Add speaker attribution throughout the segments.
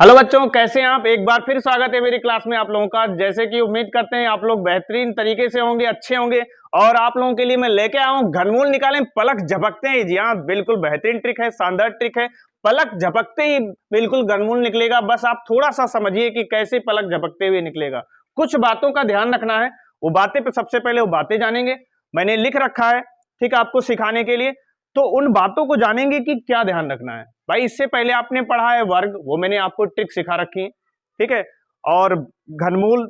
Speaker 1: Hello बच्चों, कैसे हैं आप। एक बार फिर स्वागत है मेरी क्लास में आप लोगों का। जैसे कि उम्मीद करते हैं आप लोग बेहतरीन तरीके से होंगे, अच्छे होंगे। और आप लोगों के लिए मैं लेके आया हूं घनमूल निकालें पलक झपकते ही। जी हाँ, बिल्कुल बेहतरीन ट्रिक है, शानदार ट्रिक है। पलक झपकते ही बिल्कुल घनमूल निकलेगा। बस आप थोड़ा सा समझिए कि कैसे पलक झपकते हुए निकलेगा। कुछ बातों का ध्यान रखना है। वो बातें पे सबसे पहले वो बातें जानेंगे, मैंने लिख रखा है, ठीक है, आपको सिखाने के लिए। तो उन बातों को जानेंगे कि क्या ध्यान रखना है। भाई इससे पहले आपने पढ़ा है वर्ग, वो मैंने आपको ट्रिक सिखा रखी है, ठीक है। और घनमूल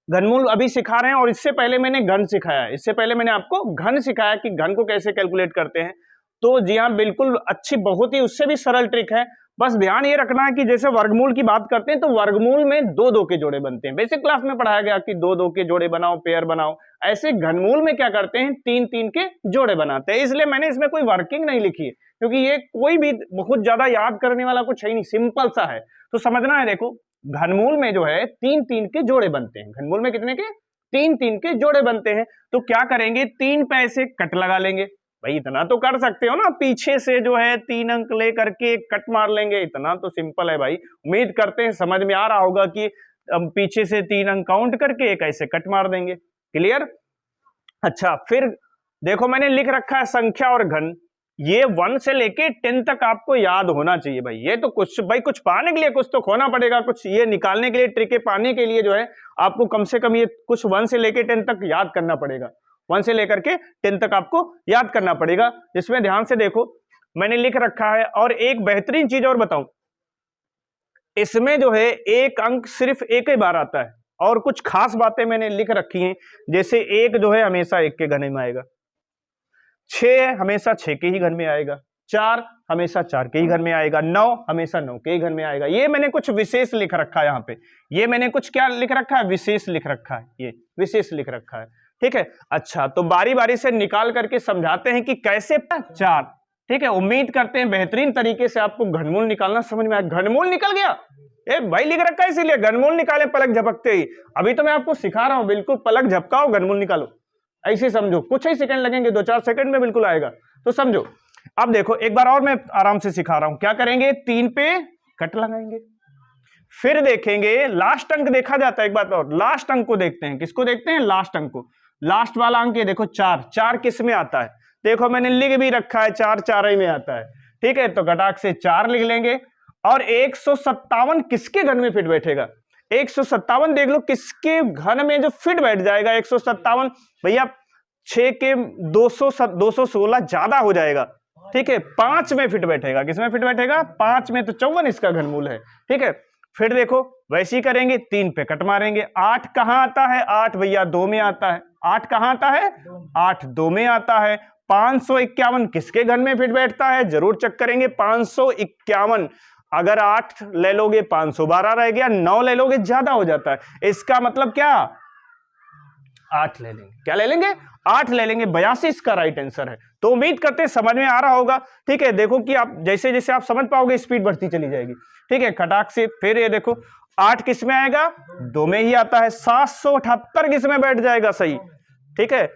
Speaker 1: घनमूल अभी सिखा रहे हैं। और इससे पहले मैंने घन सिखाया है, इससे पहले मैंने आपको घन सिखाया कि घन को कैसे कैलकुलेट करते हैं। तो जी हाँ, बिल्कुल अच्छी, बहुत ही उससे भी सरल ट्रिक है। बस ध्यान ये रखना है कि जैसे वर्गमूल की बात करते हैं तो वर्गमूल में दो दो के जोड़े बनते हैं। बेसिक क्लास में पढ़ाया गया कि दो दो के जोड़े बनाओ, पेयर बनाओ। ऐसे घनमूल में क्या करते हैं, तीन तीन के जोड़े बनाते हैं। इसलिए मैंने इसमें कोई वर्किंग नहीं लिखी है, क्योंकि ये कोई भी बहुत ज्यादा याद करने वाला कुछ है नहीं, सिंपल सा है। तो समझना है, देखो घनमूल में जो है तीन तीन के जोड़े बनते हैं। घनमूल में कितने के, तीन तीन के जोड़े बनते हैं। तो क्या करेंगे, तीन पे ऐसे कट लगा लेंगे। भाई इतना तो कर सकते हो ना, पीछे से जो है 3 अंक ले करके कट मार लेंगे। इतना तो सिंपल है भाई। उम्मीद करते हैं समझ में आ रहा होगा कि अब पीछे से 3 अंक काउंट करके एक ऐसे कट मार देंगे। क्लियर। अच्छा, फिर देखो मैंने लिख रखा है संख्या और घन। ये 1 से लेके 10 तक आपको याद होना चाहिए भाई। ये तो कुछ पाने के लिए कुछ तो खोना पड़ेगा, कुछ ये निकालने के लिए, ट्रिके पाने के लिए जो है आपको कम से कम ये कुछ 1 से लेके 10 तक याद करना पड़ेगा। 1 से लेकर के 10 तक आपको याद करना पड़ेगा। इसमें ध्यान से देखो मैंने लिख रखा है। और एक बेहतरीन चीज और बताऊं, इसमें जो है एक अंक सिर्फ एक ही बार आता है। और कुछ खास बातें मैंने लिख रखी हैं, जैसे एक जो है हमेशा एक के घन में आएगा, 6 हमेशा 6 के ही घर में आएगा, 4 हमेशा 4 के ही घर में आएगा, 9 हमेशा 9 के ही घर में आएगा। ये मैंने कुछ विशेष लिख रखा है यहाँ पे। ये मैंने कुछ क्या लिख रखा है, विशेष लिख रखा है, ये विशेष लिख रखा है, ठीक है। अच्छा, तो बारी बारी से निकाल करके समझाते हैं कि कैसे 4, ठीक है। उम्मीद करते हैं बेहतरीन तरीके से आपको घनमूल निकालना समझ में आया। घनमूल निकल गया, ए भाई लिख रखा है इसीलिए घनमूल निकाले पलक झपकते ही। अभी तो मैं आपको सिखा रहा हूं, बिल्कुल पलक झपकाओ घनमूल निकालो, ऐसे समझो। कुछ ही सेकंड लगेंगे, 2-4 सेकंड में बिल्कुल आएगा। तो समझो। अब देखो एक बार और मैं आराम से सिखा रहा हूं। क्या करेंगे, 3 पे कट लगाएंगे, फिर देखेंगे लास्ट अंक देखा जाता है। एक बात और, लास्ट अंक को देखते हैं। किसको देखते हैं, लास्ट अंक को। लास्ट वाला अंक ये देखो 4, 4 किस में आता है, देखो मैंने लिख भी रखा है, 4 4 ही में आता है, ठीक है। तो घटाक से 4 लिख लेंगे। और 157 किसके घन में फिट बैठेगा, 157 देख लो किसके घन में जो फिट बैठ जाएगा 157। भैया 6 के 216 ज्यादा हो जाएगा, ठीक है। 5 में फिट बैठेगा, किसमें फिट बैठेगा, 5 में। तो 54 इसका घनमूल है, ठीक है। फिर देखो वैसे ही करेंगे, 3 पे कट मारेंगे। 8 कहां आता है, 8 भैया 2 में आता है। 8 कहां आता है, 8 2 में आता है। 551 किसके घन में फिट बैठता है, जरूर चेक करेंगे। 551 अगर 8 ले लोगे 512 रह गया, 9 ले लोगे ज्यादा हो जाता है। इसका मतलब क्या, 8 ले लेंगे। क्या ले लेंगे, 8 ले लेंगे। 82 इसका राइट आंसर है। तो उम्मीद करते हैं समझ में आ रहा होगा, ठीक है। देखो कि आप जैसे जैसे आप समझ पाओगे स्पीड बढ़ती चली जाएगी, ठीक है। खटाक से फिर ये देखो 8 किस में आएगा, 2 में ही आता है। 778 किस में बैठ जाएगा, सही, ठीक है।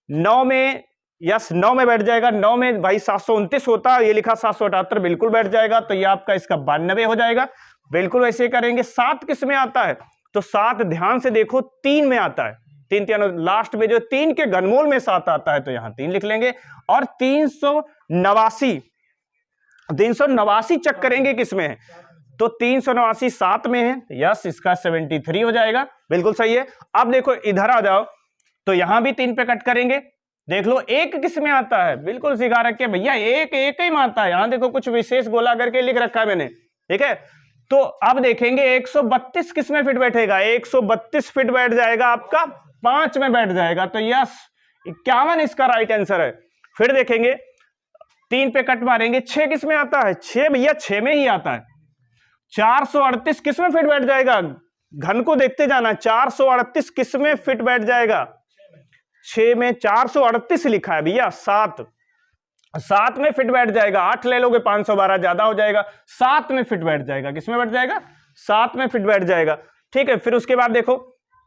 Speaker 1: 9 में, यस 9 में बैठ जाएगा। 9 में भाई 729 होता है, ये लिखा 778 बिल्कुल बैठ जाएगा। तो ये आपका इसका 92 हो जाएगा। बिल्कुल वैसे करेंगे। 7 किस में आता है, तो 7 ध्यान से देखो 3 में आता है। 3 लास्ट में जो 3 के घनमूल में 7 आता है, तो यहां 3 लिख लेंगे। और 389 चेक करेंगे किसमें है, तो 389 7 में है, यस इसका 73 हो जाएगा, बिल्कुल सही है। अब देखो इधर आ जाओ, तो यहां भी 3 पे कट करेंगे। देख लो 1 किस में आता है, बिल्कुल सिखा रखे भैया, एक ही में आता है। यहां देखो कुछ विशेष गोला करके लिख रखा है मैंने, ठीक है। तो अब देखेंगे 132 किस में फिट बैठेगा, 132 फिट बैठ जाएगा आपका 5 में बैठ जाएगा। तो यस 51 इसका राइट आंसर है। फिर देखेंगे 3 पे कट मारेंगे। 6 किस में आता है, 6 भैया 6 में ही आता है। 438 किस में फिट बैठ जाएगा, घन को देखते जाना। 438 किस में फिट बैठ जाएगा, 6 में। 438 लिखा है भैया, 7 में फिट बैठ जाएगा। 8 ले लोगे 512 ज्यादा हो जाएगा। 7 में फिट बैठ जाएगा, किसमें बैठ जाएगा, 7 में फिट बैठ जाएगा, ठीक है। फिर उसके बाद देखो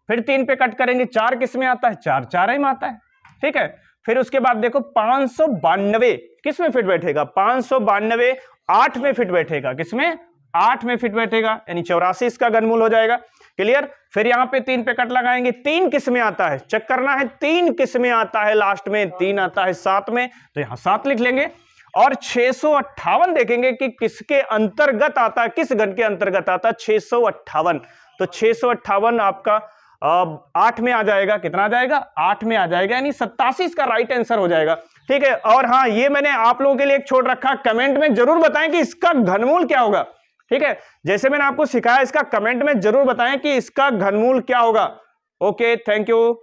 Speaker 1: फिर 3 पे कट करेंगे। 4 किस में आता है, 4 4 ही में आता है, ठीक है। फिर उसके बाद देखो 592 किस में फिट बैठेगा, 592 8 में फिट बैठेगा, किसमें, 8 में फिट बैठेगा, यानी 84 इसका घनमूल हो जाएगा। क्लियर। फिर यहाँ पे 3 पे कट लगाएंगे, 3 किस में आता है चेक करना है, 3 किस में आता है, लास्ट में 3 आता है 7 में, तो यहाँ 7 लिख लेंगे। और 658 देखेंगे कि किसके अंतर्गत आता है, किस घन के अंतर्गत आता है, 658। तो 658 आपका 8 में आ जाएगा, कितना आ जाएगा 8 में आ जाएगा, यानी 87 इसका राइट आंसर हो जाएगा। ठीक है। और हाँ, ये मैंने आप लोगों के लिए एक छोड़ रखा, कमेंट में जरूर बताएं कि इसका घनमूल क्या होगा। ठीक है, जैसे मैंने आपको सिखाया, इसका कमेंट में जरूर बताएं कि इसका घनमूल क्या होगा। Okay, thank you.